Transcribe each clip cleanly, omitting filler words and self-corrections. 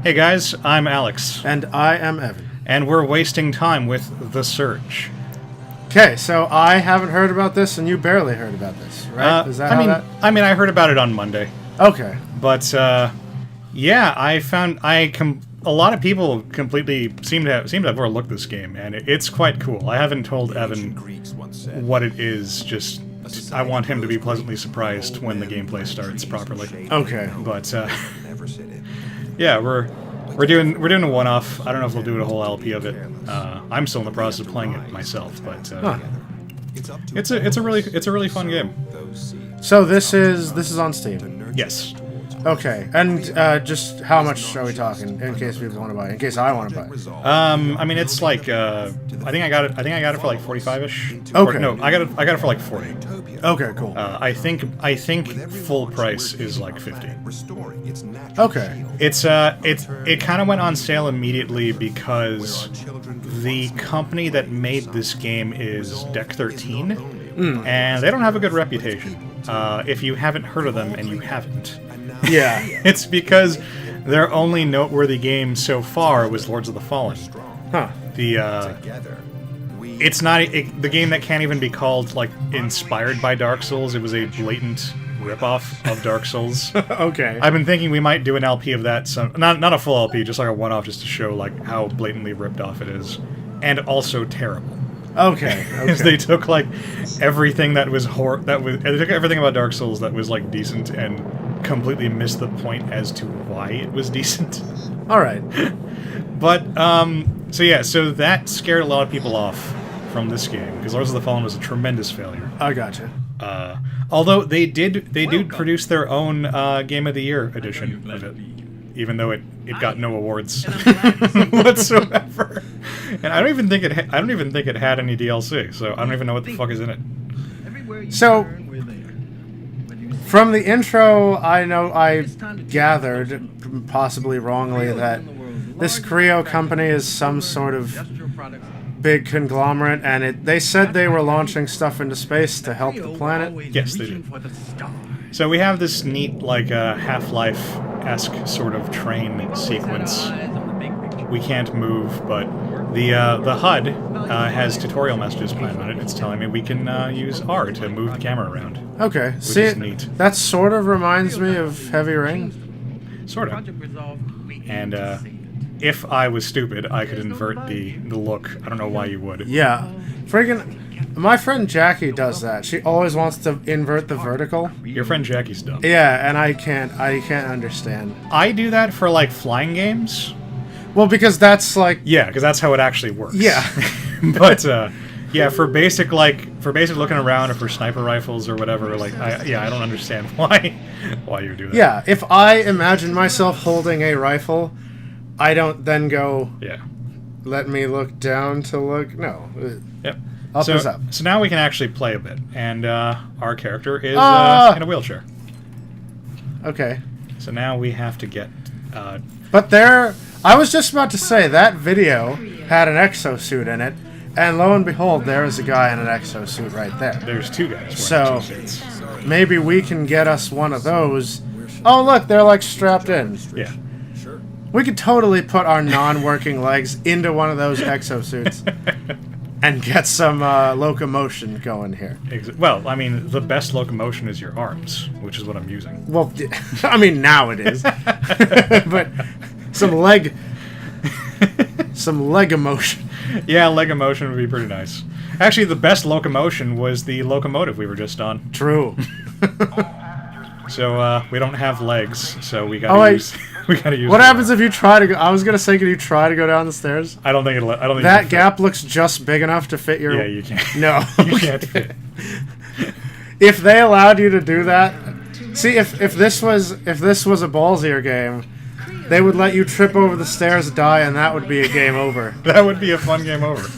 Hey guys, I'm Alex, And I am Evan. and we're wasting time with The Surge. Okay, so I haven't heard about this, and you barely heard about this, right? Is that I how mean, that? I heard about it on Monday, Okay. but yeah, I found a lot of people completely seem to have overlooked this game, and it's quite cool. I haven't told Evan what it is. Just I want him to be pleasantly surprised when the gameplay starts properly. Okay. But yeah, we're doing a one-off. I don't know if we'll do a whole LP of it. I'm still in the process of playing it myself, but it's a really fun game. So this is on Steam. Yes. Okay, and just how much are we talking? In case people want to buy it. In case I want to buy it. I mean, it's like I think I got it for like 45ish. Okay. No, I got it for like 40. Okay, cool. I think full price is like 50. Okay. It kind of went on sale immediately because the company that made this game is Deck 13, and they don't have a good reputation. If you haven't heard of them, and you haven't, Yeah. it's because their only noteworthy game so far was Lords of the Fallen. Huh. It's not the game that can't even be called like inspired by Dark Souls. It was a blatant ripoff of Dark Souls. Okay. I've been thinking we might do an LP of that. Not a full LP, just like a one-off, just to show like how blatantly ripped off it is, and also terrible. Okay. Because they took like everything that was they took everything about Dark Souls that was like decent and completely missed the point as to why it was decent. All right. But so that scared a lot of people off from this game because Lords of the Fallen was a tremendous failure. I gotcha. Although they do produce their own Game of the Year edition of it, even though it got no awards whatsoever. And I don't even think it had any DLC, so I don't even know what the fuck is in it. So, from the intro, I gathered, possibly wrongly, that this Creo company is some sort of big conglomerate, and they said they were launching stuff into space to help the planet. Yes, they did. So we have this neat, like, Half-Life-esque sort of train sequence. We can't move, but the HUD has tutorial messages planned on it. It's telling me we can use R to move the camera around. Okay, Which see, is neat. that sort of reminds me of Heavy Rain. Sort of. And if I was stupid, I could invert the look. I don't know why you would. Yeah, friggin', my friend Jackie does that. She always wants to invert the vertical. Your friend Jackie's dumb. Yeah, and I can't understand. I do that for, like, flying games. Well, because that's like... Yeah, because that's how it actually works. Yeah. But, yeah, for basic looking around or for sniper rifles or whatever, like, I don't understand why you do that. Yeah, if I imagine myself holding a rifle, I don't then go, Yeah. let me look down to look... No. Yep. Up is up. So now we can actually play a bit, and our character is in a wheelchair. Okay. So now we have to get... But there... I was just about to say, that video had an exosuit in it, and lo and behold, there is a guy in an exosuit right there. There's two guys So, wearing two suits. maybe we can get us one of those. Oh, look, they're like strapped in. Yeah. We could totally put our non-working legs into one of those exosuits and get some locomotion going here. Well, I mean, the best locomotion is your arms, which is what I'm using. Well, I mean, now it is. But some leg emotion. Yeah, leg emotion would be pretty nice. Actually, the best locomotion was the locomotive we were just on. True. So we don't have legs, so we gotta use. We gotta use. What happens if you try to go? I was gonna say, can you try to go down the stairs? I don't think it'll. I don't think That gap looks just big enough to fit your. Yeah, you can't. No, You can't fit. If they allowed you to do that, see if this was a ballsier game, they would let you trip over the stairs, die, and that would be a game over. That would be a fun game over.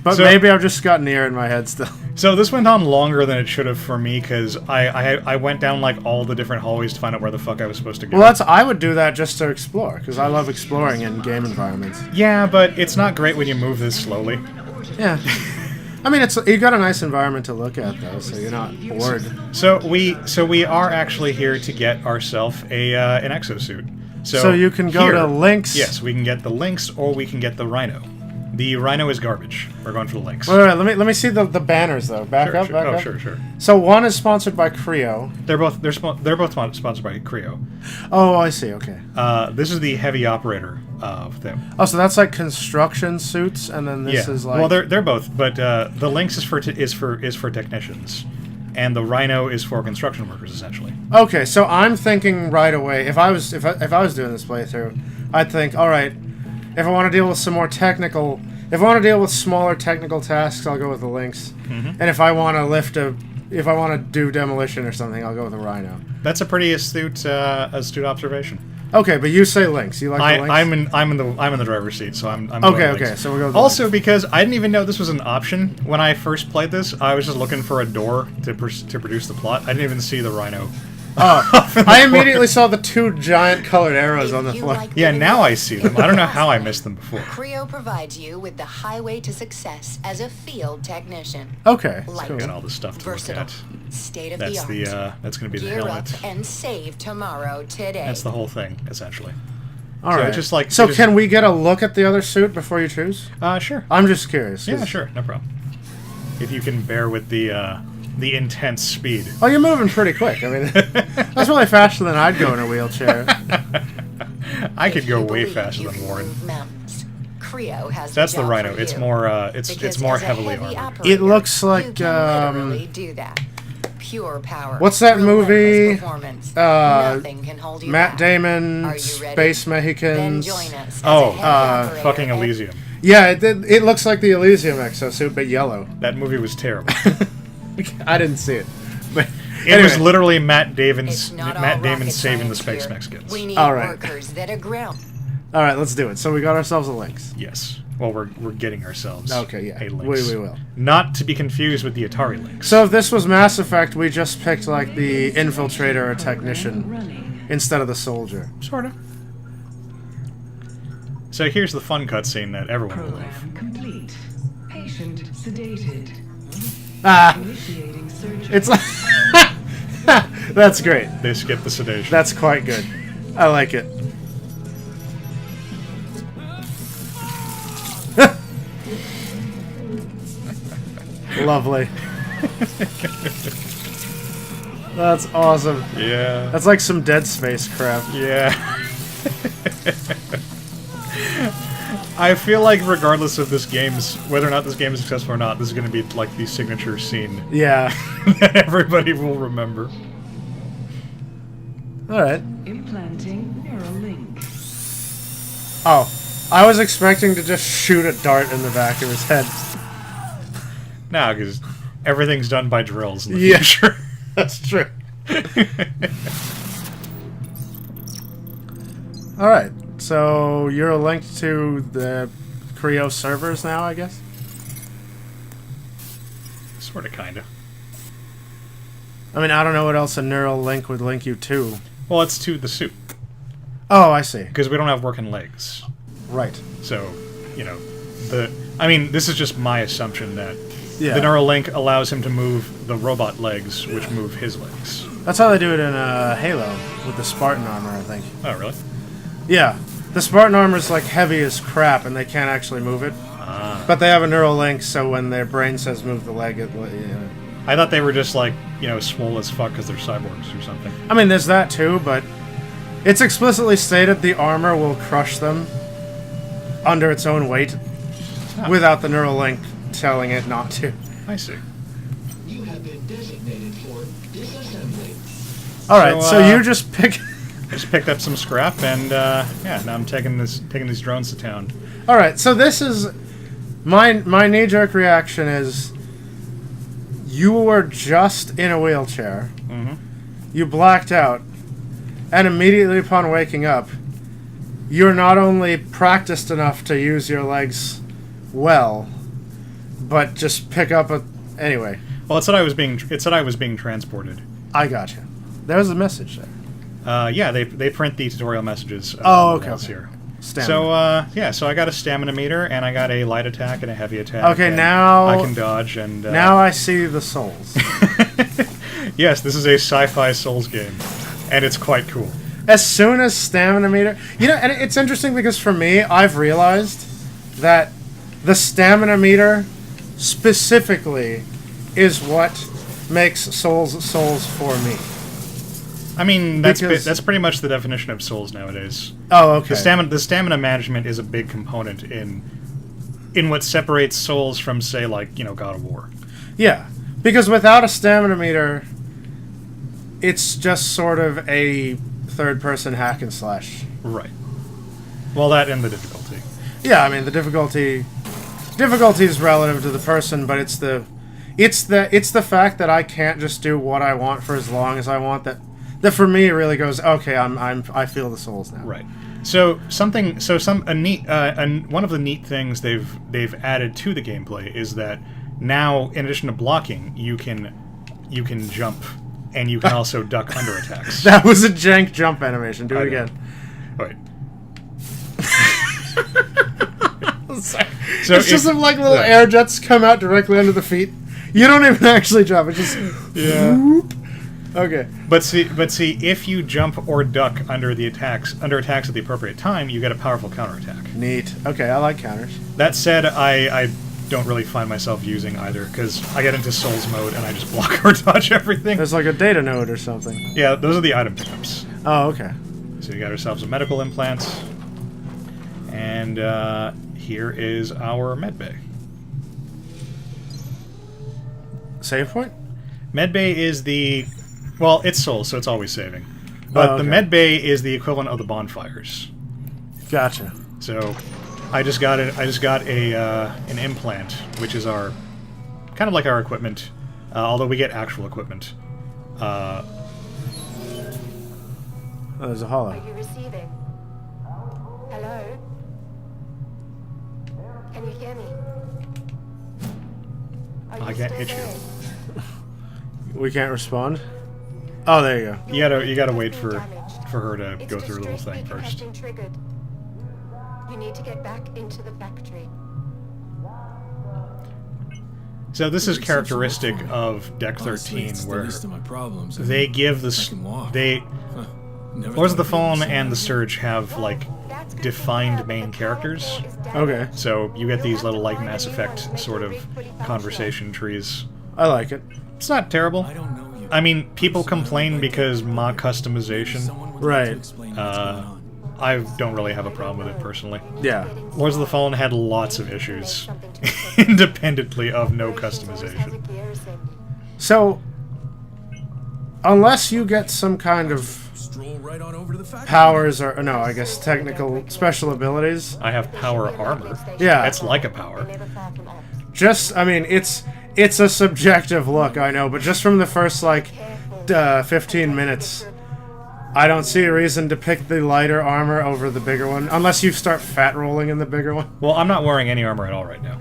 But So- maybe I've just got near in my head still. So this went on longer than it should have for me because I went down like all the different hallways to find out where the fuck I was supposed to go. Well, I would do that just to explore, because I love exploring in game environments. Yeah, but it's not great when you move this slowly. Yeah. I mean, you got a nice environment to look at though, so you're not bored. So we are actually here to get ourselves an exosuit. So you can go here, to links. Yes, we can get the Lynx, or we can get the Rhino. The Rhino is garbage. We're going for the Lynx. Wait, let me see the banners though. Back Sure, up, sure. back Oh, up. sure. So one is sponsored by Creo. They're both sponsored by Creo. Oh, I see. Okay. This is the heavy operator of them. Oh, so that's like construction suits, and then this Yeah. is like. Well, they're both, but the Lynx is for technicians, and the Rhino is for construction workers essentially. Okay, so I'm thinking right away. If I was doing this playthrough, I'd think, all right, if I want to deal with some more technical, if I want to deal with smaller technical tasks, I'll go with the Lynx. Mm-hmm. And if I want to do demolition or something, I'll go with the Rhino. That's a pretty astute observation. Okay, but you say Lynx. You like the Lynx? I'm in the driver's seat, so I'm Okay, going okay. Lynx. So we'll go with the Also, Lynx. because I didn't even know this was an option when I first played this, I was just looking for a door to produce the plot. I didn't even see the Rhino. Oh, I immediately saw the two giant colored arrows on the floor. Yeah, now I see them. I don't know how I missed them before. Creo provides you with the highway to success as a field technician. Okay. Light, Got all this stuff to versatile, look at. state of That's the art. that's going to be the Gear helmet. up and save tomorrow today. That's the whole thing, essentially. All So right. it's just like- so it is- can we get a look at the other suit before you choose? Sure. I'm just curious. Yeah, 'cause- sure, no problem. If you can bear with the intense speed. Oh, you're moving pretty quick. I mean, that's really faster than I'd go in a wheelchair. I could If go you way believe faster you than can Warren. move mountains, Creo has That's a the job Rhino. for It's you. more it's Because more as a heavily heavy armored. operator, It looks you like, can literally do that. Pure power. What's that relentless movie? performance. Uh, Nothing can hold you Matt back. Damon, Are you ready? Space Then Mexicans. join us as Oh, a heavy operator fucking at- Elysium. Yeah, it looks like the Elysium exosuit, but yellow. That movie was terrible. I didn't see it. But It was anyway. literally Matt It's Damon's not all Matt Damon rocket saving the science Space here. Mexicans. We need All right. workers that are ground. All right, let's do it. So we got ourselves a Lynx. Yes. Well, we're getting ourselves. Okay, yeah. A Lynx. We will. Not to be confused with the Atari Lynx. So if this was Mass Effect, we just picked like the infiltrator or technician instead of the soldier. Sort of. So here's the fun cutscene that everyone will love. Program complete. Patient sedated. Ah, Initiating surgery. it's like that's great. They skip the sedation. That's quite good. I like it. Lovely. That's awesome. Yeah. That's like some Dead Space crap. Yeah. I feel like regardless of this game's whether or not this game is successful or not, this is going to be like the signature scene Yeah. that everybody will remember. Alright. Implanting neural link. Oh. I was expecting to just shoot a dart in the back of his head. Now, because everything's done by drills in the Yeah. future. That's true. Alright. So you're linked to the Creo servers now, I guess? Sort of, kind of. I mean, I don't know what else a neural link would link you to. Well, it's to the suit Oh, I see. because we don't have working legs. Right. So, you know, I mean, this is just my assumption that Yeah. the Neuralink allows him to move the robot legs, which move his legs. That's how they do it in Halo with the Spartan armor, I think. Oh, really? Yeah. The Spartan armor is like heavy as crap and they can't actually move it. But they have a neural link, so when their brain says move the leg, I thought they were just like, you know, swole as fuck because they're cyborgs or something. I mean, there's that too, but it's explicitly stated the armor will crush them under its own weight without the neural link telling it not to. I see. You have been designated for disassembly. Alright, So, so you just pick... Just picked up some scrap, and yeah, now I'm taking these drones to town. Alright, so this is... My knee-jerk reaction is... You were just in a wheelchair. Mm-hmm. You blacked out. And immediately upon waking up, you're not only practiced enough to use your legs well, but just pick up a... Anyway, Well, it said I was being transported. I got you. There's a message there. Yeah, they print the tutorial messages. Oh, on the okay, walls okay. here. Stamina. So yeah, so I got a stamina meter, and I got a light attack and a heavy attack. Okay, and now- I can dodge, and Now I see the souls. yes, this is a sci-fi Souls game, and it's quite cool. As soon as stamina meter, and it's interesting because for me, I've realized that the stamina meter specifically is what makes Souls for me. I mean, Because- that's pretty much the definition of Souls nowadays. Oh, okay. The stamina management is a big component in what separates Souls from, say, like, God of War. Yeah, because without a stamina meter, it's just sort of a third-person hack and slash. Right. Well, that and the difficulty. Yeah, I mean the difficulty is relative to the person, but it's the fact that I can't just do what I want for as long as I want that for me really goes, okay, I feel the Souls now. Right. So one of the neat things they've added to the gameplay is that now, in addition to blocking, you can jump, and you can also duck under attacks. That was a jank jump animation. Do it again. Wait. Sorry. So it's just some like little air jets come out directly under the feet. You don't even actually jump. It just whoop. Okay. But see, if you jump or duck under attacks at the appropriate time, you get a powerful counterattack. Neat. Okay, I like counters. That said, I don't really find myself using either, because I get into Souls mode and I just block or dodge everything. There's like a data node or something. Yeah, those are the item pickups. Oh, okay. So you got ourselves a medical implant, and here is our medbay. Save point? Medbay is it's Souls, so it's always saving. But the medbay is the equivalent of the bonfires. Gotcha. So I just got an implant, which is our kind of like our equipment, although we get actual equipment. Oh, there's a hollow. Are you receiving? Hello? Can you hear me? Are you I can't still hit you. there? We can't respond. Oh, there you go. You gotta wait for her to Its go through a little distress thing beacon has first. been triggered. You need to get back into the factory. So this is characteristic of Deck 13, where they give Lords of the Fallen and the Surge have like That's good defined to know, main but the power characters. core is down. Okay. So you get these little like Mass Effect sort of conversation trees. I like it. It's not terrible. I mean, people complain because mod customization. Right. I don't really have a problem with it personally. Yeah. Lords of the Fallen had lots of issues, independently of no customization. So, unless you get some kind of powers or no, I guess technical special abilities. I have power armor. Yeah. That's like a power. Just, I mean, it's a subjective look, I know, but just from the first, like, 15 minutes, I don't see a reason to pick the lighter armor over the bigger one, unless you start fat rolling in the bigger one. Well, I'm not wearing any armor at all right now.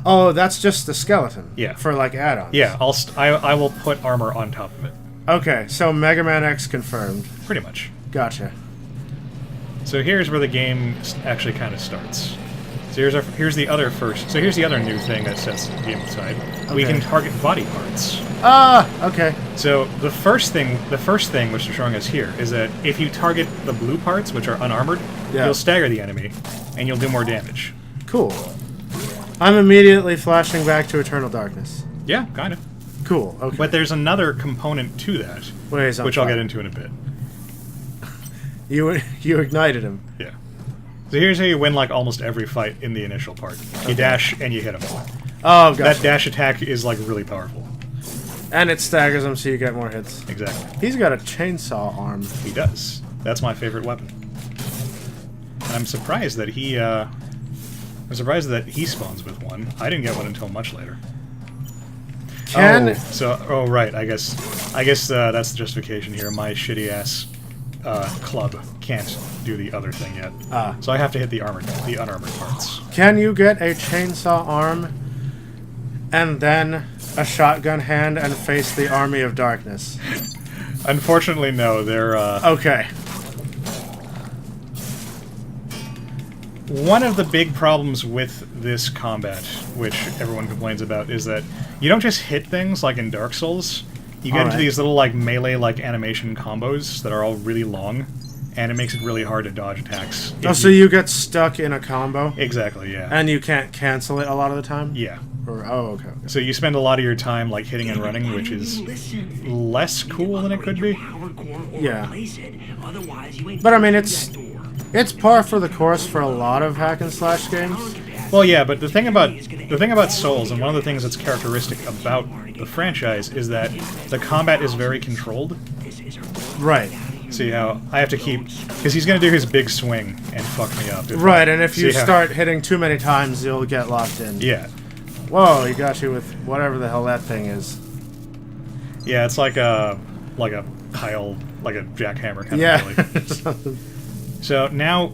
Oh, that's just the skeleton. Yeah. For, like, add-ons. Yeah, I will put armor on top of it. Okay, so Mega Man X confirmed. Pretty much. Gotcha. So here's where the game actually kind of starts. So here's the other new thing that sets the game aside. We Okay. can target body parts. Ah, okay. So the first thing which they're showing us here is that if you target the blue parts, which are unarmored, Yeah. you'll stagger the enemy, and you'll do more damage. Cool. I'm immediately flashing back to Eternal Darkness. Yeah, kind of. Cool, okay. But there's another component to that, Wait, which I'll get into in a bit. You ignited him. Yeah. So here's how you win like almost every fight in the initial part. You dash and you hit him. Oh, That gotcha. dash attack is like really powerful. And it staggers him so you get more hits. Exactly. He's got a chainsaw arm. He does. That's my favorite weapon. And I'm surprised that he spawns with one. I didn't get one until much later. Oh, right. I guess that's the justification here. My shitty ass club can't do the other thing yet. So I have to hit the unarmored parts. Can you get a chainsaw arm and then a shotgun hand and face the army of darkness? Unfortunately, no. They're Okay. one of the big problems with this combat, which everyone complains about, is that you don't just hit things like in Dark Souls. You get into Alright. these little like melee like animation combos that are all really long, and it makes it really hard to dodge attacks. Oh, so you get stuck in a combo, Exactly, yeah. and you can't cancel it a lot of the time? Yeah. Or, oh, okay. So you spend a lot of your time like hitting and running, which is less cool than it could be. Yeah. But I mean, it's par for the course for a lot of hack and slash games. Well, yeah, but the thing about Souls, and one of the things that's characteristic about the franchise, is that the combat is very controlled. Right. See how I have to keep, because he's gonna do his big swing and fuck me up. Right, and if you See how- start hitting too many times, you'll get locked in. Yeah, Whoa, he got you with whatever the hell that thing is. yeah, it's like a pile, like a jackhammer kind Yeah. of really. So now,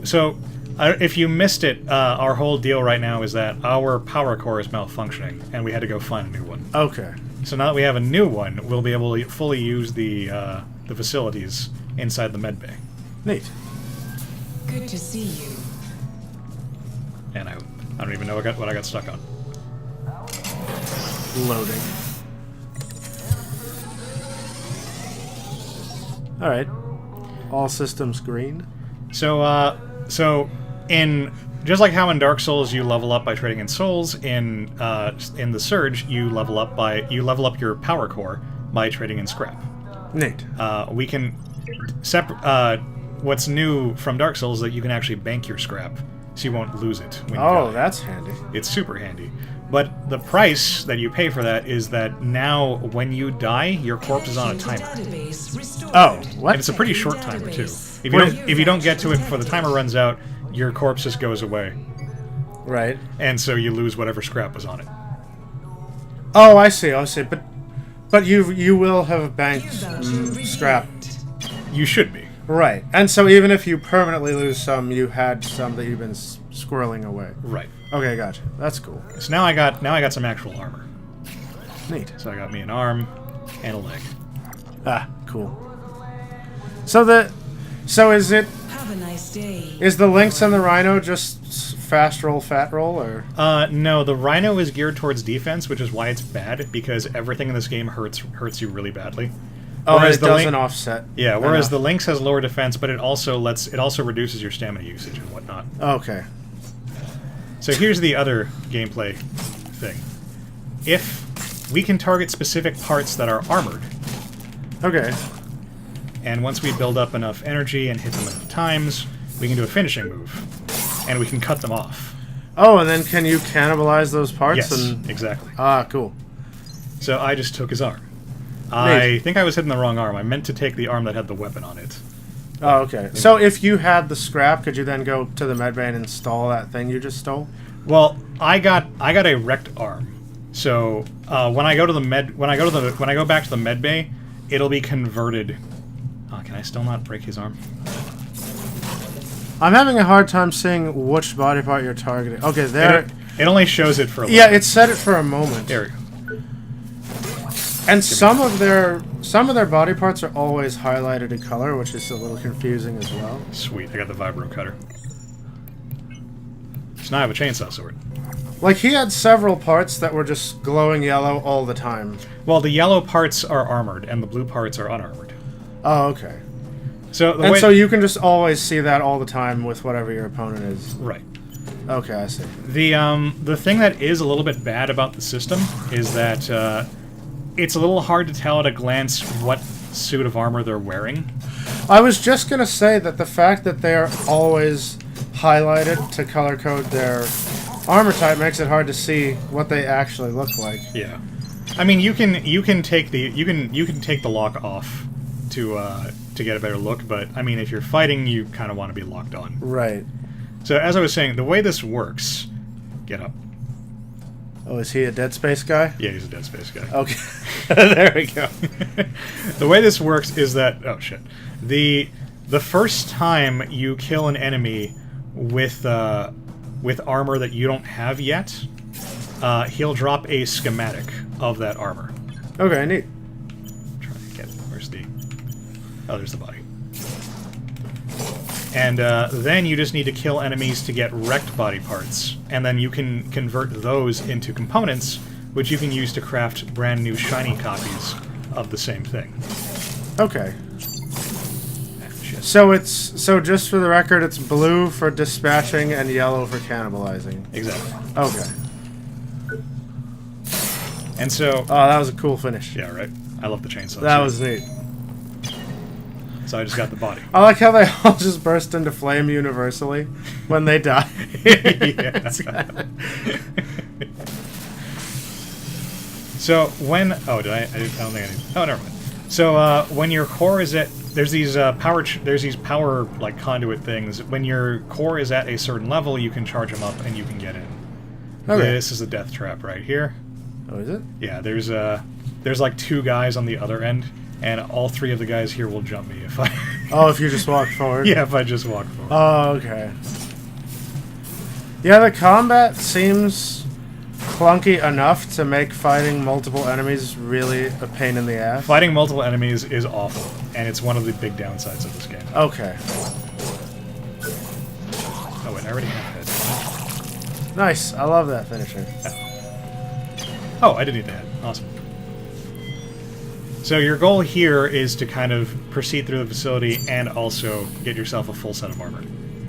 if you missed it, our whole deal right now is that our power core is malfunctioning, and we had to go find a new one. Okay. So now that we have a new one, we'll be able to fully use the facilities inside the med bay. Neat. Good to see you. And I don't even know what I got stuck on. Loading. Alright. All systems green. So in just like how in Dark Souls you level up by trading in souls, in the Surge you level up your power core by trading in scrap. Neat. We can what's new from Dark Souls is that you can actually bank your scrap, so you won't lose it when you Oh, die. that's handy. It's super handy. But the price that you pay for that is that now when you die, your corpse is on a timer. Oh, what? And it's a pretty short timer too. If you don't get to it before the timer runs out, your corpse just goes away, Right. and so you lose whatever scrap was on it. Oh, I see. But you will have banked scrap. You should be. Right. And so even if you permanently lose some, you had some that you've been squirreling away. Right. Okay, gotcha. That's cool. So now I got some actual armor. Neat. So I got me an arm and a leg. Ah, cool. So is Have a nice day. the Lynx and the Rhino just fast roll, fat roll, or? No, the Rhino is geared towards defense, which is why it's bad, because everything in this game hurts you really badly. Oh, Whereas it the doesn't Lynx- offset. Yeah, whereas enough. the Lynx has lower defense, but it also reduces your stamina usage and whatnot. Okay. So here's the other gameplay thing. If we can target specific parts that are armored, Okay. and once we build up enough energy and hit them enough times, we can do a finishing move, and we can cut them off. Oh, and then can you cannibalize those parts? Yes, And exactly. ah, cool. So I just took his arm. I think I was hitting the wrong arm. I meant to take the arm that had the weapon on it. Oh, okay. So if you had the scrap, could you then go to the medbay and install that thing you just stole? Well, I got a wrecked arm. So when I go back to the med bay, it'll be converted. Can I still not break his arm? I'm having a hard time seeing which body part you're targeting. Okay, there. It only shows it for a Yeah, little. it said it for a moment. There we go. And some of their body parts are always highlighted in color, which is a little confusing as well. Sweet, I got the vibro cutter. So now I have a chainsaw sword. Like he had several parts that were just glowing yellow all the time. Well, the yellow parts are armored, and the blue parts are unarmored. Oh, okay. So the And way so you can just always see that all the time with whatever your opponent is. right. Okay, I see. The thing that is a little bit bad about the system is that it's a little hard to tell at a glance what suit of armor they're wearing. I was just gonna say that the fact that they're always highlighted to color code their armor type makes it hard to see what they actually look like. Yeah, I mean you can take the lock off to get a better look, but I mean if you're fighting, you kind of want to be locked on. Right. So as I was saying, the way this works, get up. Oh, is he a Dead Space guy? Yeah, he's a Dead Space guy. Okay. There we go. The way this works is that the first time you kill an enemy with armor that you don't have yet, he'll drop a schematic of that armor. Okay, neat. Where's the... Oh, there's the body. And then you just need to kill enemies to get wrecked body parts, and then you can convert those into components, which you can use to craft brand new shiny copies of the same thing. Okay. Ah, shit. So just for the record, it's blue for dispatching and yellow for cannibalizing. Exactly. Okay. And so, Oh, that was a cool finish. yeah, right. I love the chainsaw. That too. was neat. So I just got the body. I like how they all just burst into flame universally when they die. Yeah. So when I don't think I need. Oh, never mind. So when your core is at there's these power like conduit things. When your core is at a certain level, you can charge them up and you can get in. Okay. This is a death trap right here. Oh, is it? Yeah, there's like 2 guys on the other end, and all 3 of the guys here will jump me if I. Oh, if you just walk forward? Yeah, if I just walk forward. Oh, okay. Yeah, the combat seems clunky enough to make fighting multiple enemies really a pain in the ass. Fighting multiple enemies is awful, and it's one of the big downsides of this game. Okay. Oh wait, I already have head. Nice. I love that finisher. Oh, I didn't need the head. Awesome. So your goal here is to kind of proceed through the facility and also get yourself a full set of armor.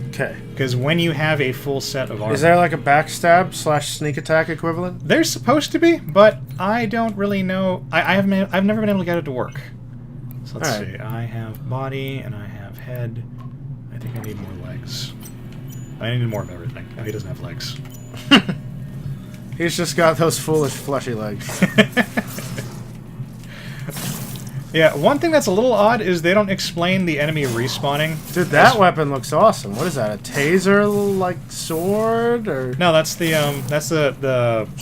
Okay. Because when you have a full set of armor... Is there like a backstab / sneak attack equivalent? There's supposed to be, but I don't really know. I've never been able to get it to work. So let's Alright. see. I have body and I have head. I think I need more legs. I need more of everything. Oh, he doesn't have legs. He's just got those foolish fleshy legs. Yeah, one thing that's a little odd is they don't explain the enemy respawning. Dude, that weapon looks awesome. What is that? A taser like sword or? No, that's the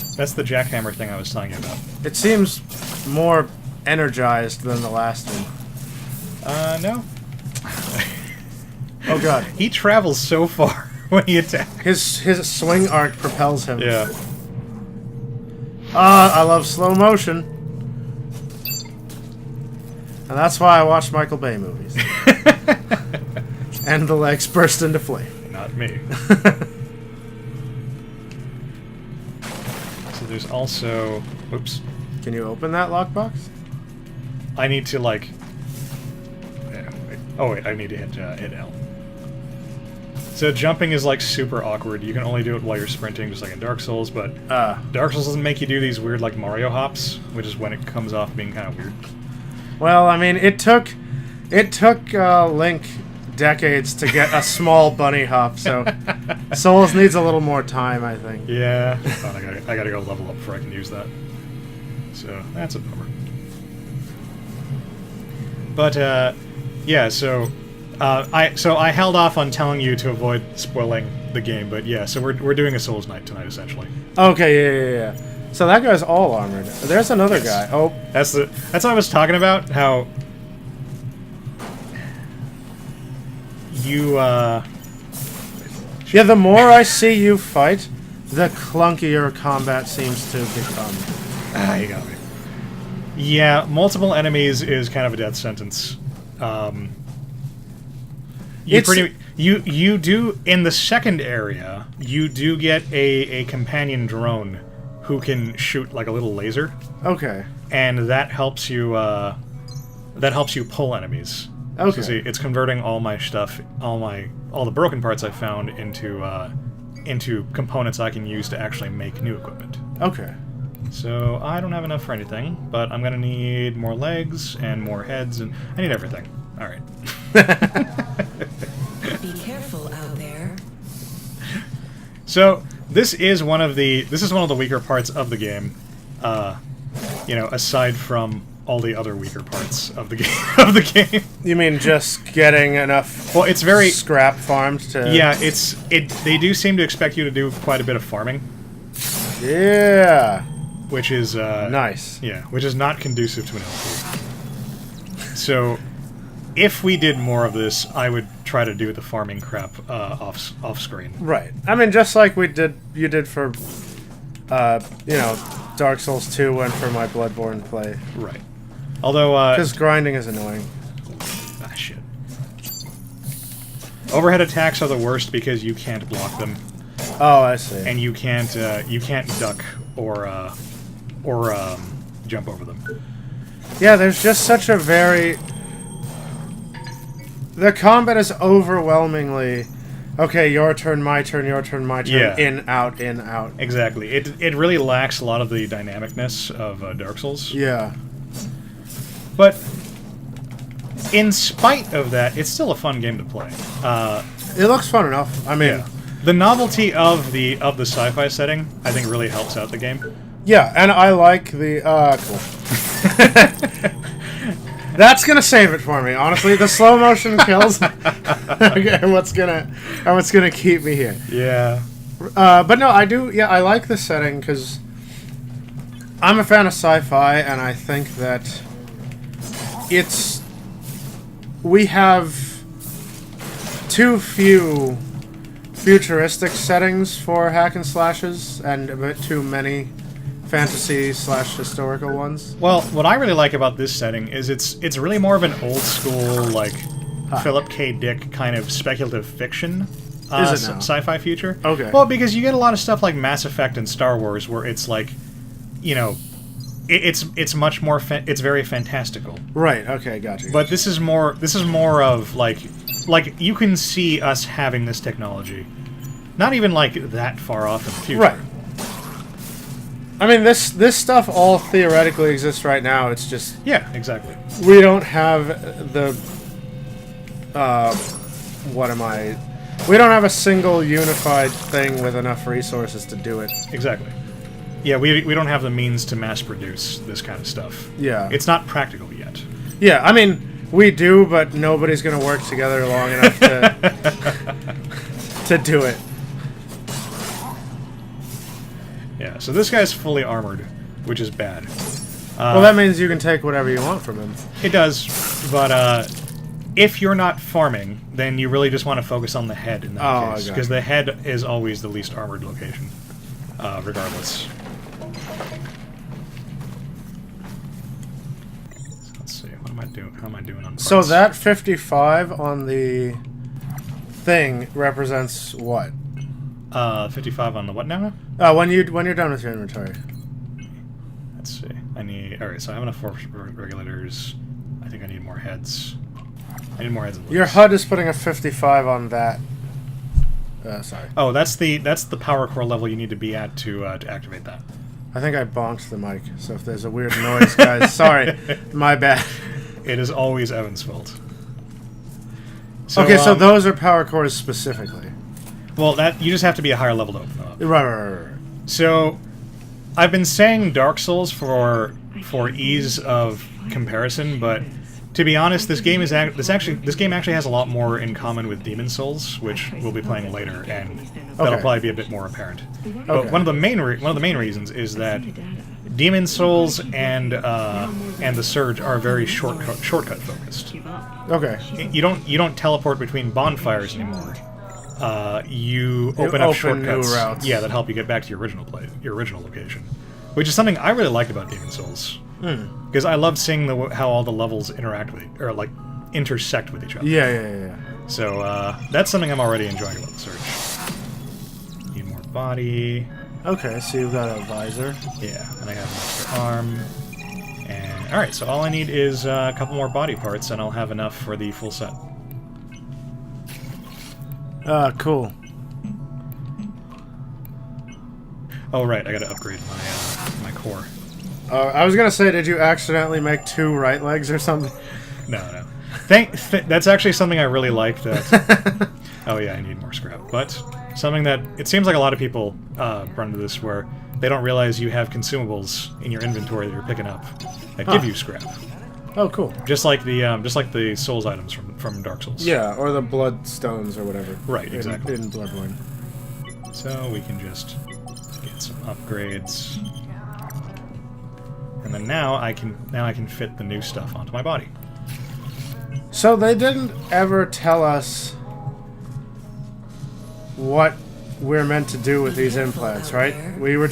jackhammer thing I was telling you about. It seems more energized than the last one. No. Oh god. He travels so far when he attacks. His swing arc propels him. Yeah. I love slow motion. And that's why I watch Michael Bay movies. And the legs burst into flame. Not me. So there's also... Oops. Can you open that lockbox? I need to, like... Yeah, wait. Oh, wait, I need to hit L. So jumping is, like, super awkward. You can only do it while you're sprinting, just like in Dark Souls, but... Dark Souls doesn't make you do these weird, like, Mario hops, which is when it comes off being kind of weird. Well, I mean, it took Link decades to get a small bunny hop, so Souls needs a little more time, I think. Yeah. Oh, I gotta go level up before I can use that. So, that's a bummer. But, yeah, so... I held off on telling you to avoid spoiling the game, but yeah, so we're doing a Souls night tonight, essentially. Okay, yeah. So that guy's all armored. There's another guy. Oh, That's what I was talking about, how... You, yeah, the more I see you fight, the clunkier combat seems to become. Ah, you got me. Yeah, multiple enemies is kind of a death sentence. You do in the second area. You do get a companion drone who can shoot like a little laser, Okay. and that helps you pull enemies. Okay. So see, it's converting all my stuff, all the broken parts I found into components I can use to actually make new equipment. Okay. So I don't have enough for anything, but I'm gonna need more legs and more heads, and I need everything. All right. Be careful out there. So this is one of the weaker parts of the game. You know, aside from all the other weaker parts of the game. You mean just getting enough? Well, it's very scrap farmed to. Yeah, they do seem to expect you to do quite a bit of farming. Yeah. Which is Nice. Yeah, which is not conducive to an LP. So, if we did more of this, I would try to do the farming crap off screen. Right. I mean, just like you did for, you know, Dark Souls 2 and for my Bloodborne play. Right. Although, Because grinding is annoying. shit. Overhead attacks are the worst because you can't block them, Oh, I see. and you can't duck or jump over them. Yeah, there's just such a very The combat is overwhelmingly, okay, your turn, my turn, your turn, my turn, Yeah. in, out, in, out. Exactly. It really lacks a lot of the dynamicness of Dark Souls. Yeah. But in spite of that, it's still a fun game to play. It looks fun enough. I mean, The novelty of the sci-fi setting, I think, really helps out the game. yeah, and I like the, cool. That's gonna save it for me, honestly. The slow motion kills okay, what's gonna keep me here. Yeah. But no, I do. Yeah, I like the setting because I'm a fan of sci-fi, and I think that we have too few futuristic settings for hack and slashes, and a bit too many fantasy/historical ones. Well, what I really like about this setting is it's really more of an old school, like, Philip K. Dick kind of speculative fiction Is it now? sci-fi future. Okay. Well, because you get a lot of stuff like Mass Effect and Star Wars where it's like, you know, it's much more it's very fantastical. Right. Okay. Gotcha. But this is more of like you can see us having this technology, not even like that far off in the future. right. I mean, this stuff all theoretically exists right now. It's just Yeah, exactly. we don't have the we don't have a single unified thing with enough resources to do it. Exactly. Yeah, we don't have the means to mass produce this kind of stuff. Yeah. It's not practical yet. Yeah, I mean, we do, but nobody's going to work together long enough to do it. Yeah, so this guy's fully armored, which is bad. Well, that means you can take whatever you want from him. It does, but if you're not farming, then you really just want to focus on the head in that case, okay. because the head is always the least armored location, regardless. So let's see, what am I doing? How am I doing on parts? So that 55 on the thing represents what? 55 on the what now? When you're done with your inventory. Let's see. Alright, so I have enough force regulators. I think I need more heads. I need more heads and Your loops. HUD is putting a 55 on that. Sorry. Oh, that's the power core level you need to be at to activate that. I think I bonked the mic, so if there's a weird noise, guys, sorry. My bad. It is always Evan's fault. So, Okay, so those are power cores specifically. well, that you just have to be a higher level to open them up. Right. So, I've been saying Dark Souls for ease of comparison, but to be honest, this game actually has a lot more in common with Demon Souls, which we'll be playing later, and that'll Okay. probably be a bit more apparent. But Okay. one of the main reasons is that Demon Souls and the Surge are very shortcut focused. Okay. You don't teleport between bonfires anymore. You open up open shortcuts, new routes. yeah, that help you get back to your original location, which is something I really liked about Demon Souls, because I love seeing how all the levels intersect with each other. Yeah. So that's something I'm already enjoying about the Surge. Need more body, Okay, so you've got a visor. yeah, and I have an extra arm. And all right, so all I need is a couple more body parts, and I'll have enough for the full set. Cool. Oh right, I gotta upgrade my core. I was gonna say, did you accidentally make 2 right legs or something? No. That's actually something I really like. That. Oh yeah, I need more scrap. But something that it seems like a lot of people run into this where they don't realize you have consumables in your inventory that you're picking up that give you scrap. Oh, cool. Just like the Souls items from Dark Souls. Yeah, or the blood stones or whatever. Right, exactly. In Bloodborne. So we can just get some upgrades, and then now I can fit the new stuff onto my body. So they didn't ever tell us what we're meant to do with these implants, right? We were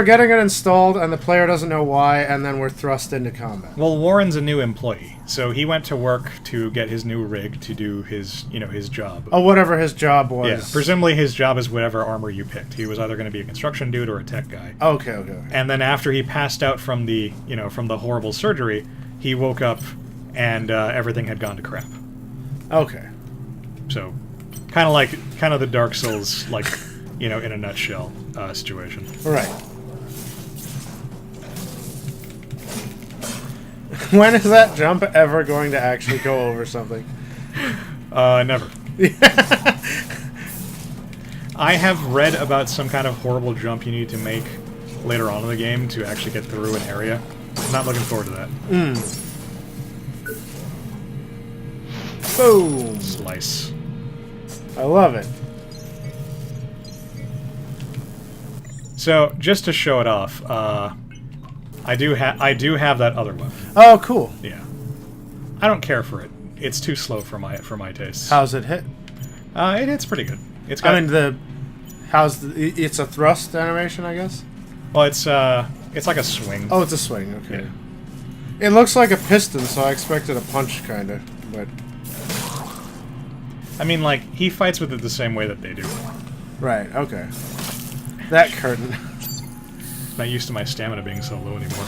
getting it installed, and the player doesn't know why, and then we're thrust into combat. Well, Warren's a new employee, so he went to work to get his new rig to do his job. Oh, whatever his job was. Yeah, presumably his job is whatever armor you picked. He was either going to be a construction dude or a tech guy. Okay. And then after he passed out from the horrible surgery, he woke up and everything had gone to crap. Okay. So, kind of the Dark Souls, like, you know, in a nutshell situation. Right. When is that jump ever going to actually go over something? Never. I have read about some kind of horrible jump you need to make later on in the game to actually get through an area. I'm not looking forward to that. Boom! Slice. I love it. So, just to show it off, I do have that other weapon. Oh, cool. Yeah. I don't care for it. It's too slow for my tastes. How's it hit? It hits pretty good. It's got, I mean, it's a thrust animation, I guess? well, it's like a swing. Oh, it's a swing, okay. Yeah. It looks like a piston, so I expected a punch, kinda, but... I mean, like, he fights with it the same way that they do. Right, okay. That curtain. Not used to my stamina being so low anymore.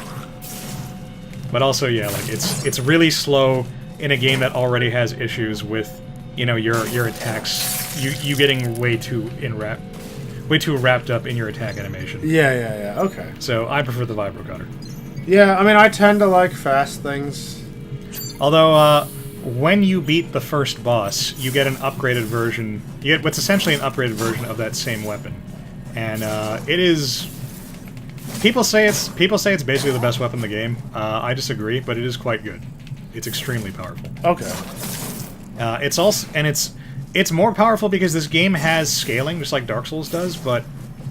But also, yeah, like, it's really slow in a game that already has issues with, you know, your attacks, you getting way too wrapped up in your attack animation. Yeah, okay. So I prefer the vibro cutter. Yeah, I mean, I tend to like fast things. Although, when you beat the first boss, you get an upgraded version. You get what's essentially an upgraded version of that same weapon, and it is. People say it's basically the best weapon in the game. I disagree, but it is quite good. It's extremely powerful. Okay. It's also it's more powerful because this game has scaling, just like Dark Souls does. But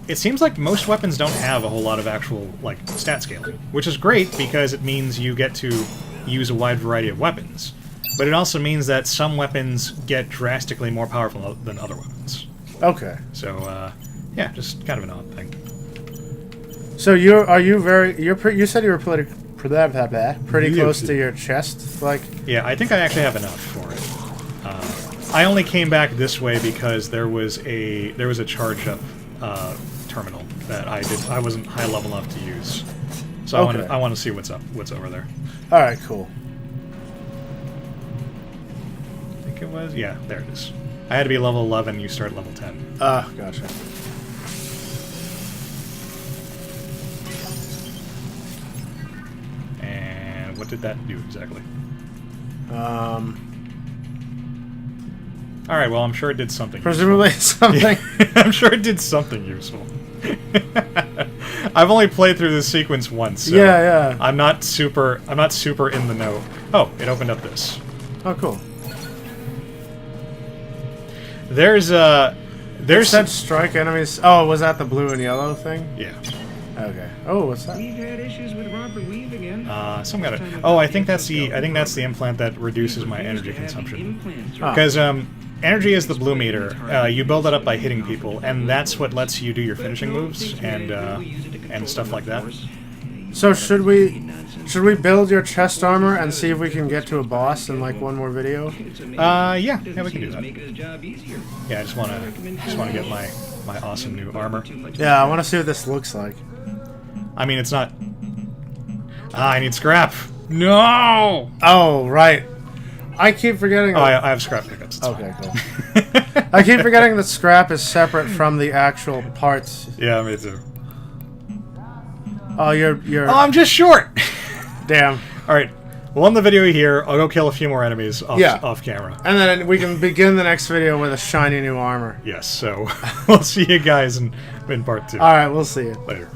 it seems like most weapons don't have a whole lot of actual like stat scaling, which is great because it means you get to use a wide variety of weapons. But it also means that some weapons get drastically more powerful than other weapons. Okay. So yeah, just kind of an odd thing. So you said you were pretty close to your chest, like. Yeah, I think I actually have enough for it. I only came back this way because there was a charge up terminal that I wasn't high level enough to use. So Okay. I want to see what's over there. All right, cool. I think it was, yeah, there it is. I had to be level 11. You start level 10. Gotcha. And what did that do exactly? All right, well, I'm sure it did something. Presumably something. I'm sure it did something useful. I've only played through this sequence once. So Yeah. I'm not super in the know. Oh, it opened up this. Oh, cool. There's Said strike enemies. Oh, was that the blue and yellow thing? yeah. Okay. Oh, what's that? We've had issues with Robert Weave again. Some got it. Oh, I think that's the implant that reduces my energy consumption. Ah. Because energy is the blue meter. You build it up by hitting people, and that's what lets you do your finishing moves and stuff like that. So should we build your chest armor and see if we can get to a boss in like one more video? Yeah, we can do that. Yeah, I just wanna get my awesome new armor. Yeah, I want to see what this looks like. I mean, it's not. I need scrap. No. Oh, right. I keep forgetting. Oh, I have scrap pickups. It's Okay, cool. I keep forgetting that scrap is separate from the actual parts. fine. Yeah, me too. Oh, you're. Oh, I'm just short. Damn. All right. We'll end the video here. I'll go kill a few more enemies off camera. And then we can begin the next video with a shiny new armor. Yes. So we'll see you guys in part 2. All right, we'll see you. Later.